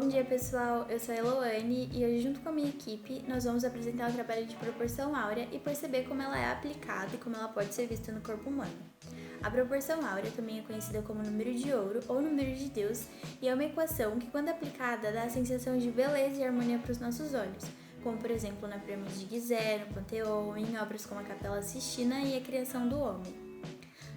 Bom dia, pessoal! Eu sou a Eloane e hoje, junto com a minha equipe, nós vamos apresentar o trabalho de proporção áurea e perceber como ela é aplicada e como ela pode ser vista no corpo humano. A proporção áurea também é conhecida como número de ouro ou número de Deus e é uma equação que, quando aplicada, dá a sensação de beleza e harmonia para os nossos olhos, como por exemplo na pirâmide de Gizé, no Panteão, em obras como a Capela Sistina e a Criação do Homem.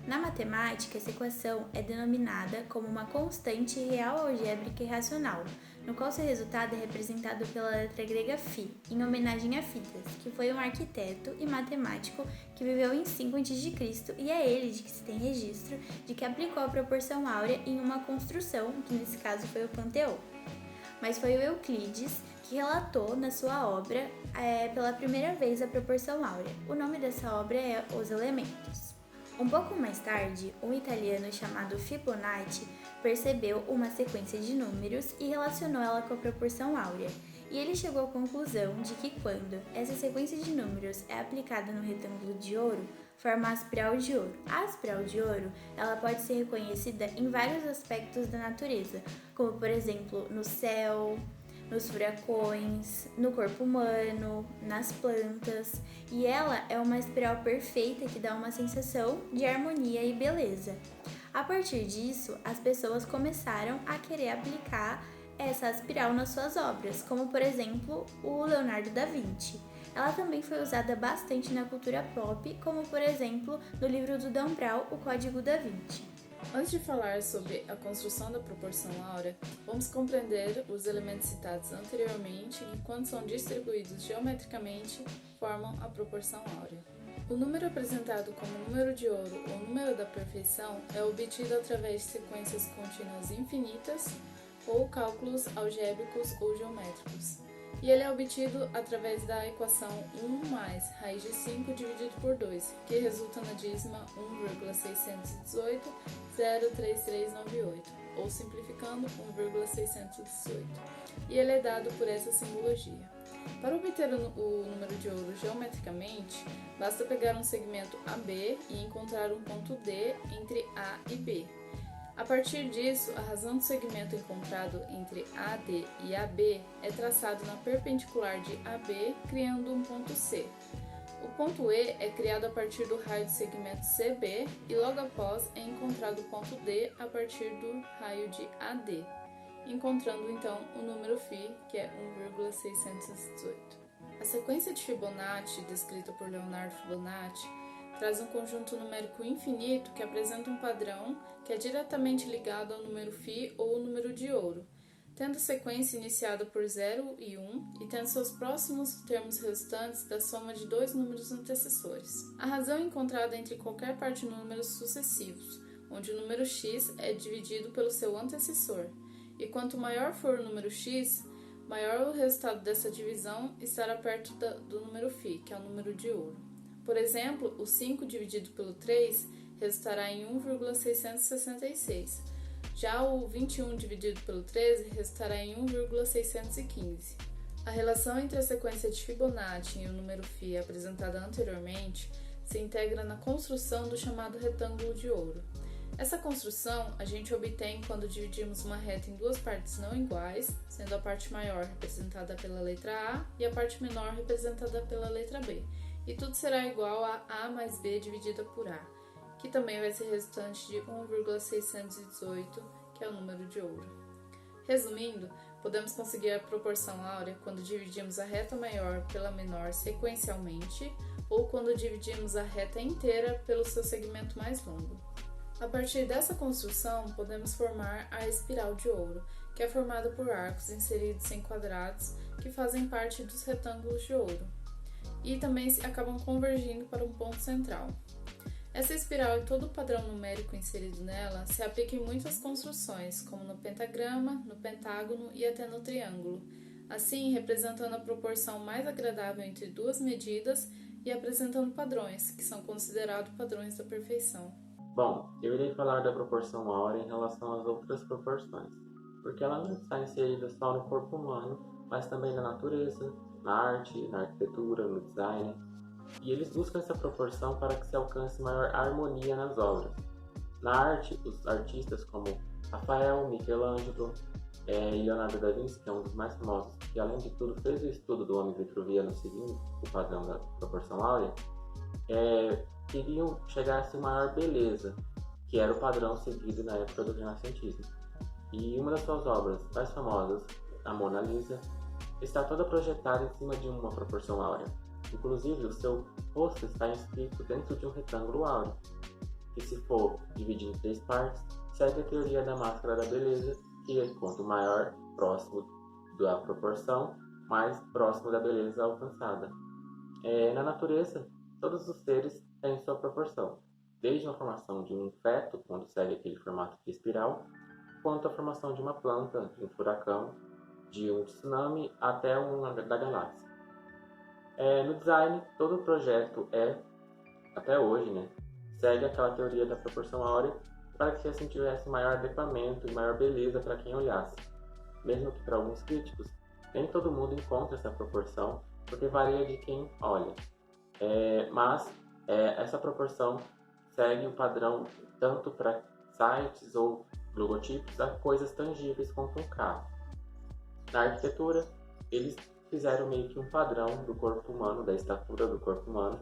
Na matemática, essa equação é denominada como uma constante real algébrica irracional, no qual seu resultado é representado pela letra grega φ, em homenagem a Fitas, que foi um arquiteto e matemático que viveu em 5 a.C. e é ele de que se tem registro de que aplicou a proporção áurea em uma construção, que nesse caso foi o Panteão. Mas foi o Euclides que relatou na sua obra pela primeira vez a proporção áurea. O nome dessa obra é Os Elementos. Um pouco mais tarde, um italiano chamado Fibonacci percebeu uma sequência de números e relacionou ela com a proporção áurea, e ele chegou à conclusão de que quando essa sequência de números é aplicada no retângulo de ouro, forma a espiral de ouro. A espiral de ouro ela pode ser reconhecida em vários aspectos da natureza, como por exemplo no céu, nos furacões, no corpo humano, nas plantas, e ela é uma espiral perfeita que dá uma sensação de harmonia e beleza. A partir disso, as pessoas começaram a querer aplicar essa espiral nas suas obras, como por exemplo o Leonardo da Vinci. Ela também foi usada bastante na cultura pop, como por exemplo no livro do Dan Brown, O Código da Vinci. Antes de falar sobre a construção da proporção áurea, vamos compreender os elementos citados anteriormente e, quando são distribuídos geometricamente, formam a proporção áurea. O número apresentado como número de ouro ou número da perfeição é obtido através de sequências contínuas infinitas ou cálculos algébricos ou geométricos. E ele é obtido através da equação 1 mais raiz de 5 dividido por 2, que resulta na dízima 1,618,03398, ou simplificando 1,618. E ele é dado por essa simbologia. Para obter o número de ouro geometricamente, basta pegar um segmento AB e encontrar um ponto D entre A e B. A partir disso, a razão do segmento encontrado entre AD e AB é traçado na perpendicular de AB, criando um ponto C. O ponto E é criado a partir do raio do segmento CB e logo após é encontrado o ponto D a partir do raio de AD, encontrando então o número φ, que é 1,618. A sequência de Fibonacci, descrita por Leonardo Fibonacci, traz um conjunto numérico infinito que apresenta um padrão que é diretamente ligado ao número φ ou número de ouro, tendo sequência iniciada por 0 e 1 e tendo seus próximos termos restantes da soma de dois números antecessores. A razão é encontrada entre qualquer par de números sucessivos, onde o número x é dividido pelo seu antecessor, e quanto maior for o número x, maior o resultado dessa divisão estará perto do número φ, que é o número de ouro. Por exemplo, o 5 dividido pelo 3 resultará em 1,666. Já o 21 dividido pelo 13 resultará em 1,615. A relação entre a sequência de Fibonacci e o número φ apresentada anteriormente se integra na construção do chamado retângulo de ouro. Essa construção a gente obtém quando dividimos uma reta em duas partes não iguais, sendo a parte maior representada pela letra A e a parte menor representada pela letra B. E tudo será igual a A mais B dividida por A, que também vai ser resultante de 1,618, que é o número de ouro. Resumindo, podemos conseguir a proporção áurea quando dividimos a reta maior pela menor sequencialmente, ou quando dividimos a reta inteira pelo seu segmento mais longo. A partir dessa construção, podemos formar a espiral de ouro, que é formada por arcos inseridos em quadrados que fazem parte dos retângulos de ouro, e também acabam convergindo para um ponto central. Essa espiral e todo o padrão numérico inserido nela se aplica em muitas construções, como no pentagrama, no pentágono e até no triângulo, assim representando a proporção mais agradável entre duas medidas e apresentando padrões, que são considerados padrões da perfeição. Bom, eu irei falar da proporção áurea em relação às outras proporções, porque ela não está inserida só no corpo humano, mas também na natureza, na arte, na arquitetura, no design, e eles buscam essa proporção para que se alcance maior harmonia nas obras. Na arte, os artistas como Rafael, Michelangelo, e Leonardo da Vinci, que é um dos mais famosos, que além de tudo fez o estudo do homem vitruviano seguindo o padrão da proporção áurea, queriam chegar a essa maior beleza, que era o padrão seguido na época do renascentismo. E uma das suas obras mais famosas, a Mona Lisa, está toda projetada em cima de uma proporção áurea. Inclusive, o seu rosto está inscrito dentro de um retângulo áureo, que, se for dividido em 3 partes, segue a teoria da máscara da beleza, que é quanto maior, próximo da proporção, mais próximo da beleza alcançada. Na natureza, todos os seres têm sua proporção, desde a formação de um feto, quando segue aquele formato de espiral, quanto a formação de uma planta, de um furacão, de um tsunami até uma da galáxia. No design, todo o projeto até hoje, segue aquela teoria da proporção áurea para que assim tivesse maior adequamento e maior beleza para quem olhasse. Mesmo que para alguns críticos, nem todo mundo encontra essa proporção, porque varia de quem olha. Mas essa proporção segue o padrão tanto para sites ou logotipos a coisas tangíveis como um carro. Na arquitetura, eles fizeram meio que um padrão do corpo humano, da estatura do corpo humano,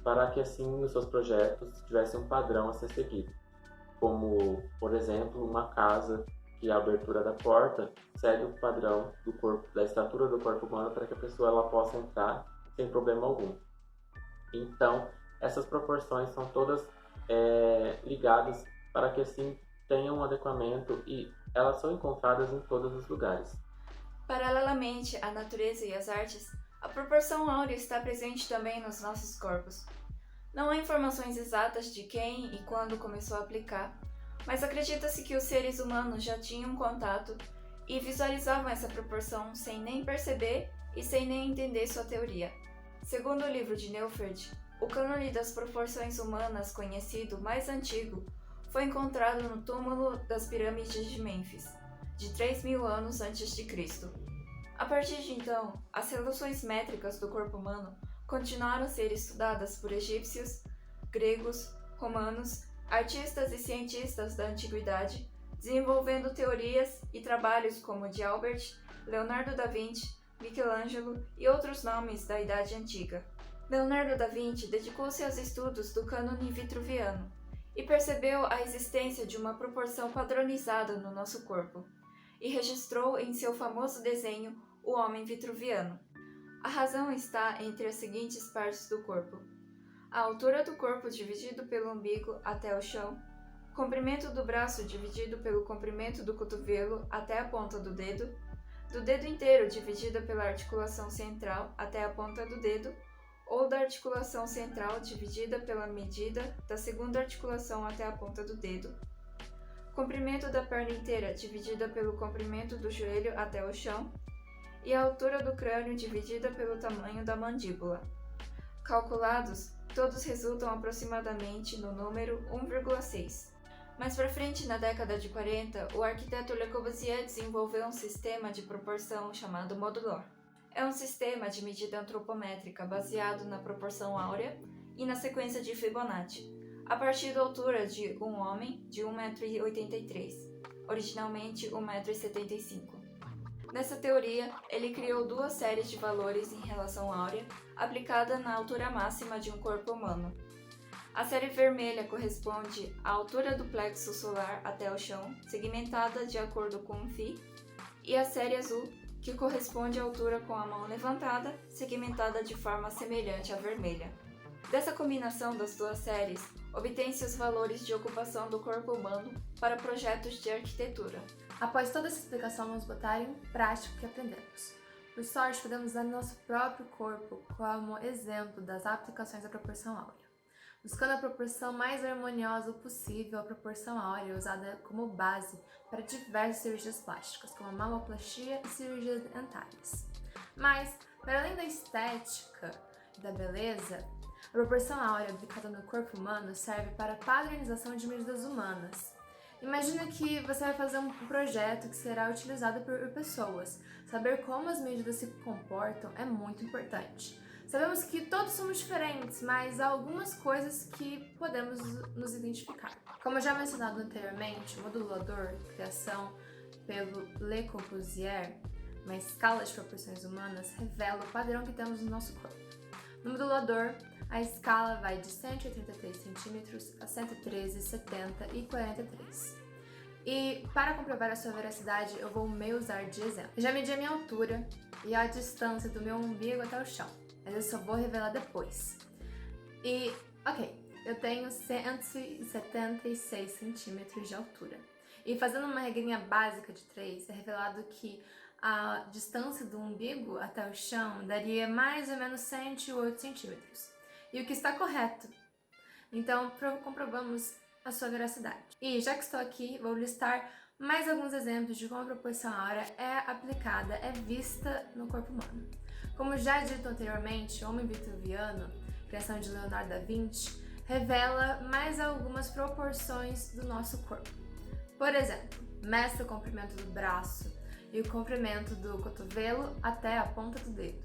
para que assim nos seus projetos tivesse um padrão a ser seguido. Como, por exemplo, uma casa que a abertura da porta segue o padrão da estatura do corpo humano para que a pessoa ela possa entrar sem problema algum. Então, essas proporções são todas ligadas para que assim tenham um adequamento e elas são encontradas em todos os lugares. Paralelamente à natureza e às artes, a proporção áurea está presente também nos nossos corpos. Não há informações exatas de quem e quando começou a aplicar, mas acredita-se que os seres humanos já tinham contato e visualizavam essa proporção sem nem perceber e sem nem entender sua teoria. Segundo o livro de Neufeld, o cânone das proporções humanas conhecido mais antigo foi encontrado no túmulo das pirâmides de Mênfis, de 3.000 anos antes de Cristo. A partir de então, as relações métricas do corpo humano continuaram a ser estudadas por egípcios, gregos, romanos, artistas e cientistas da antiguidade, desenvolvendo teorias e trabalhos como o de Albert, Leonardo da Vinci, Michelangelo e outros nomes da Idade Antiga. Leonardo da Vinci dedicou-se aos estudos do cânone vitruviano e percebeu a existência de uma proporção padronizada no nosso corpo, e registrou em seu famoso desenho o homem vitruviano. A razão está entre as seguintes partes do corpo: a altura do corpo dividido pelo umbigo até o chão, o comprimento do braço dividido pelo comprimento do cotovelo até a ponta do dedo inteiro dividida pela articulação central até a ponta do dedo, ou da articulação central dividida pela medida da segunda articulação até a ponta do dedo, comprimento da perna inteira dividida pelo comprimento do joelho até o chão, e a altura do crânio dividida pelo tamanho da mandíbula. Calculados, todos resultam aproximadamente no número 1,6. Mais para frente, na década de 40, o arquiteto Le Corbusier desenvolveu um sistema de proporção chamado modular. É um sistema de medida antropométrica baseado na proporção áurea e na sequência de Fibonacci, a partir da altura de um homem de 1,83 m, originalmente 1,75 m. Nessa teoria, ele criou 2 séries de valores em relação áurea, aplicada na altura máxima de um corpo humano. A série vermelha corresponde à altura do plexo solar até o chão, segmentada de acordo com um φ, e a série azul, que corresponde à altura com a mão levantada, segmentada de forma semelhante à vermelha. Dessa combinação das 2 séries, obtém-se os valores de ocupação do corpo humano para projetos de arquitetura. Após toda essa explicação, vamos botar em prática o que aprendemos. Por sorte, podemos usar nosso próprio corpo como exemplo das aplicações da proporção áurea, buscando a proporção mais harmoniosa possível. A proporção áurea é usada como base para diversas cirurgias plásticas, como a mamoplastia e cirurgias dentárias. Mas, para além da estética e da beleza, a proporção áurea aplicada no corpo humano serve para a padronização de medidas humanas. Imagina que você vai fazer um projeto que será utilizado por pessoas. Saber como as medidas se comportam é muito importante. Sabemos que todos somos diferentes, mas há algumas coisas que podemos nos identificar. Como já mencionado anteriormente, o modulador de criação pelo Le Corbusier, uma escala de proporções humanas, revela o padrão que temos no nosso corpo. No modulador, a escala vai de 183 cm a 113, 70 e 43. E para comprovar a sua veracidade, eu vou me usar de exemplo. Eu já medi a minha altura e a distância do meu umbigo até o chão, mas eu só vou revelar depois. E, ok, eu tenho 176 centímetros de altura. E fazendo uma regrinha básica de 3, é revelado que a distância do umbigo até o chão daria mais ou menos 108 centímetros. E o que está correto. Então, comprovamos a sua veracidade. E já que estou aqui, vou listar mais alguns exemplos de como a proporção áurea é aplicada, é vista no corpo humano. Como já dito anteriormente, o homem vitruviano, criação de Leonardo da Vinci, revela mais algumas proporções do nosso corpo. Por exemplo, mestra o comprimento do braço e o comprimento do cotovelo até a ponta do dedo.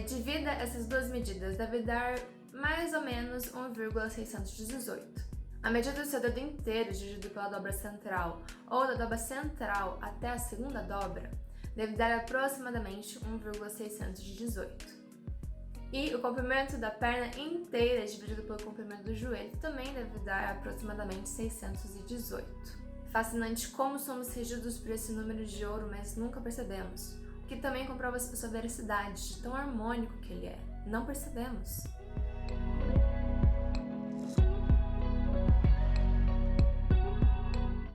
Divida essas duas medidas, deve dar mais ou menos 1,618. A medida do seu dedo inteiro dividido pela dobra central ou da dobra central até a segunda dobra deve dar aproximadamente 1,618. E o comprimento da perna inteira dividido pelo comprimento do joelho também deve dar aproximadamente 618. Fascinante como somos regidos por esse número de ouro, mas nunca percebemos. O que também comprova a sua veracidade, de tão harmônico que ele é. Não percebemos.